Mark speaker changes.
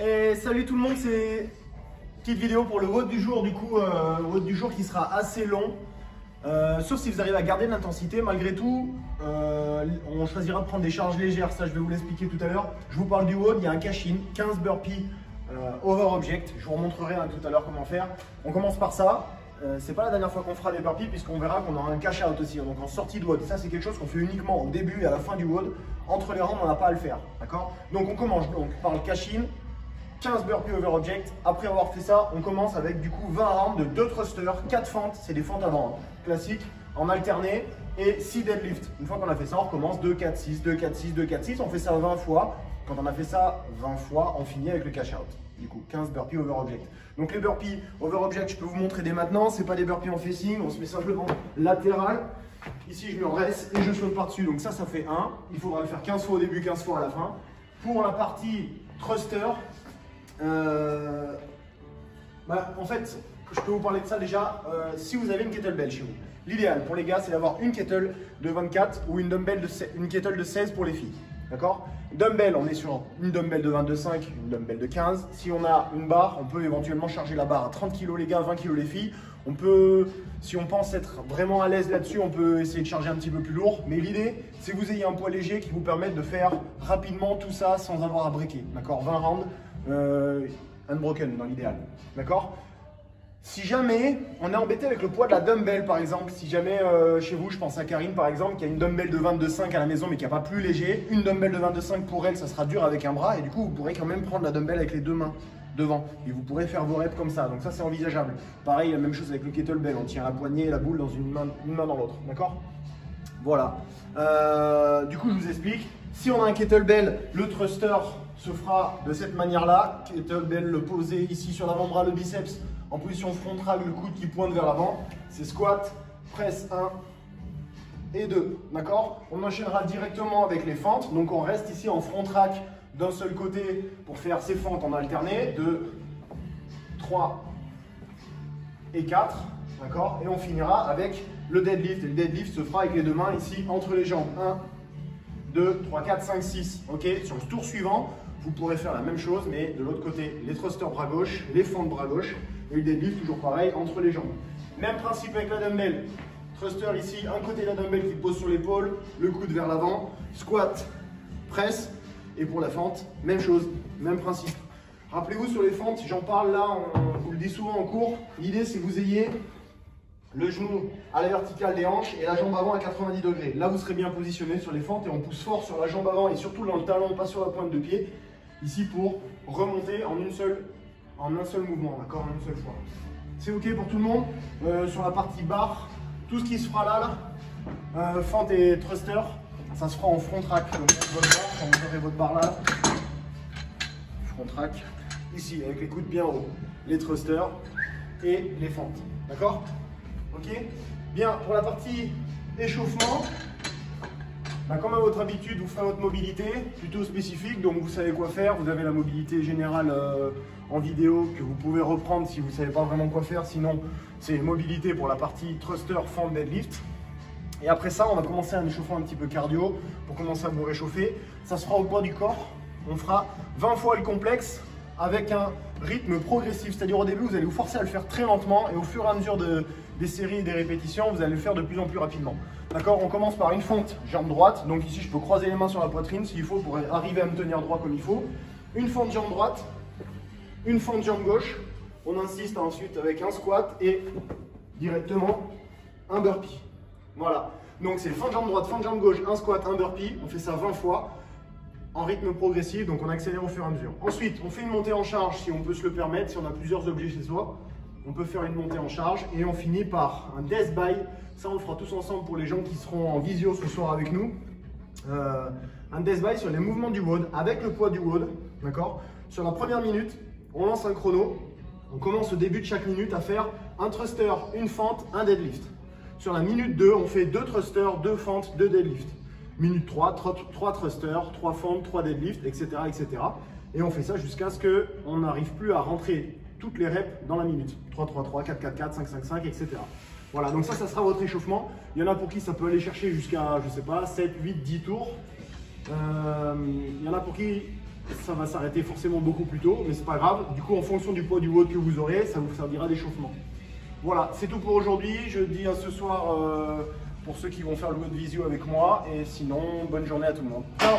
Speaker 1: Et salut tout le monde, c'est petite vidéo pour le WOD du jour, du coup, WOD du jour qui sera assez long. Sauf si vous arrivez à garder de l'intensité, malgré tout, on choisira de prendre des charges légères, ça je vais vous l'expliquer tout à l'heure. Je vous parle du WOD, il y a un cash-in, 15 burpees over object, je vous remontrerai tout à l'heure comment faire. On commence par ça, c'est pas la dernière fois qu'on fera des burpees puisqu'on verra qu'on aura un cash-out aussi, donc en sortie de WOD. Ça c'est quelque chose qu'on fait uniquement au début et à la fin du WOD, entre les rangs on n'a pas à le faire, d'accord? Donc on commence donc par le cash-in. 15 burpees over object. Après avoir fait ça, on commence avec du coup 20 rounds de 2 thrusters, 4 fentes, c'est des fentes avant, classiques, en alterné, et 6 deadlifts. Une fois qu'on a fait ça, on recommence 2, 4, 6, 2, 4, 6, 2, 4, 6. On fait ça 20 fois. Quand on a fait ça 20 fois, on finit avec le cash out. Du coup, 15 burpees over object. Donc les burpees over object, je peux vous montrer dès maintenant. C'est pas des burpees en facing, on se met simplement latéral. Ici, je me redresse et je saute par-dessus. Donc ça fait 1. Il faudra le faire 15 fois au début, 15 fois à la fin. Pour la partie thruster, en fait, je peux vous parler de ça déjà. Si vous avez une kettlebell chez vous, l'idéal pour les gars, c'est d'avoir une kettle de 24 ou une kettle de 16 pour les filles. D'accord? Dumbbell, on est sur une dumbbell de 22,5, une dumbbell de 15. Si on a une barre, on peut éventuellement charger la barre à 30 kg les gars, 20 kg les filles. On peut, si on pense être vraiment à l'aise là-dessus, on peut essayer de charger un petit peu plus lourd. Mais l'idée, c'est que vous ayez un poids léger qui vous permette de faire rapidement tout ça sans avoir à breaker. D'accord? 20 rounds. Unbroken dans l'idéal, d'accord? Si jamais on est embêté avec le poids de la dumbbell par exemple, si jamais chez vous, je pense à Karine par exemple, qui a une dumbbell de 22,5 à la maison mais qui n'a pas plus léger, une dumbbell de 22,5 pour elle, ça sera dur avec un bras et du coup vous pourrez quand même prendre la dumbbell avec les deux mains devant et vous pourrez faire vos reps comme ça, donc ça c'est envisageable. Pareil, la même chose avec le kettlebell, on tient la poignée et la boule dans une main dans l'autre, d'accord? Voilà, du coup je vous explique, si on a un kettlebell, le thruster se fera de cette manière-là. Kettlebell le posé ici sur l'avant-bras, le biceps en position frontale, le coude qui pointe vers l'avant. C'est squat, presse 1 et 2. D'accord? On enchaînera directement avec les fentes. Donc on reste ici en front rack d'un seul côté pour faire ces fentes en alterné. 2, 3 et 4. D'accord? Et on finira avec le deadlift. Et le deadlift se fera avec les deux mains ici entre les jambes. 1, 2, 3, 4, 5, 6. Ok? Sur le tour suivant, vous pourrez faire la même chose, mais de l'autre côté, les thrusters bras gauche, les fentes bras gauche, et le deadlift toujours pareil, entre les jambes. Même principe avec la dumbbell. Thruster ici, un côté de la dumbbell qui pose sur l'épaule, le coude vers l'avant, squat, presse, et pour la fente, même chose, même principe. Rappelez-vous sur les fentes, j'en parle là, on vous le dit souvent en cours, l'idée c'est que vous ayez le genou à la verticale des hanches et la jambe avant à 90 degrés. Là, vous serez bien positionné sur les fentes et on pousse fort sur la jambe avant et surtout dans le talon, pas sur la pointe de pied. Ici pour remonter en un seul mouvement, d'accord, en une seule fois. C'est ok pour tout le monde. Sur la partie barre, tout ce qui se fera là, fente et thruster, ça se fera en front rack. Donc votre barre, quand vous aurez votre barre là, front rack, ici avec les coudes bien hauts, les thrusters et les fentes, d'accord? Ok? Bien, pour la partie échauffement, comme à votre habitude, vous ferez votre mobilité plutôt spécifique, donc vous savez quoi faire. Vous avez la mobilité générale en vidéo que vous pouvez reprendre si vous ne savez pas vraiment quoi faire. Sinon, c'est mobilité pour la partie thruster, fente, deadlift. Et après ça, on va commencer un échauffement un petit peu cardio pour commencer à vous réchauffer. Ça se fera au poids du corps. On fera 20 fois le complexe avec un rythme progressif. C'est-à-dire au début, vous allez vous forcer à le faire très lentement et au fur et à mesure des séries et des répétitions, vous allez le faire de plus en plus rapidement. D'accord? On commence par une fente jambe droite. Donc ici, je peux croiser les mains sur la poitrine s'il faut pour arriver à me tenir droit comme il faut. Une fente jambe droite, une fente jambe gauche. On insiste ensuite avec un squat et directement un burpee. Voilà. Donc c'est fente jambe droite, fente jambe gauche, un squat, un burpee. On fait ça 20 fois en rythme progressif. Donc on accélère au fur et à mesure. Ensuite, on fait une montée en charge si on peut se le permettre, si on a plusieurs objets chez soi. On peut faire une montée en charge et on finit par un death by. Ça, on le fera tous ensemble pour les gens qui seront en visio ce soir avec nous. Un death by sur les mouvements du WOD avec le poids du WOD. D'accord? Sur la première minute, on lance un chrono. On commence au début de chaque minute à faire un thruster, une fente, un deadlift. Sur la minute 2, on fait 2 thrusters, 2 fentes, 2 deadlifts. Minute 3, 3 thrusters, 3 fentes, 3 deadlifts, etc., etc. Et on fait ça jusqu'à ce qu'on n'arrive plus à rentrer toutes les reps dans la minute. 3, 3, 3, 4, 4, 4, 5, 5, 5, etc. Voilà, donc ça sera votre échauffement. Il y en a pour qui ça peut aller chercher jusqu'à, je sais pas, 7, 8, 10 tours. Il y en a pour qui ça va s'arrêter forcément beaucoup plus tôt, mais c'est pas grave. Du coup, en fonction du poids du WOD que vous aurez, ça vous servira d'échauffement. Voilà, c'est tout pour aujourd'hui. Je dis à ce soir pour ceux qui vont faire le WOD visio avec moi. Et sinon, bonne journée à tout le monde. Ciao!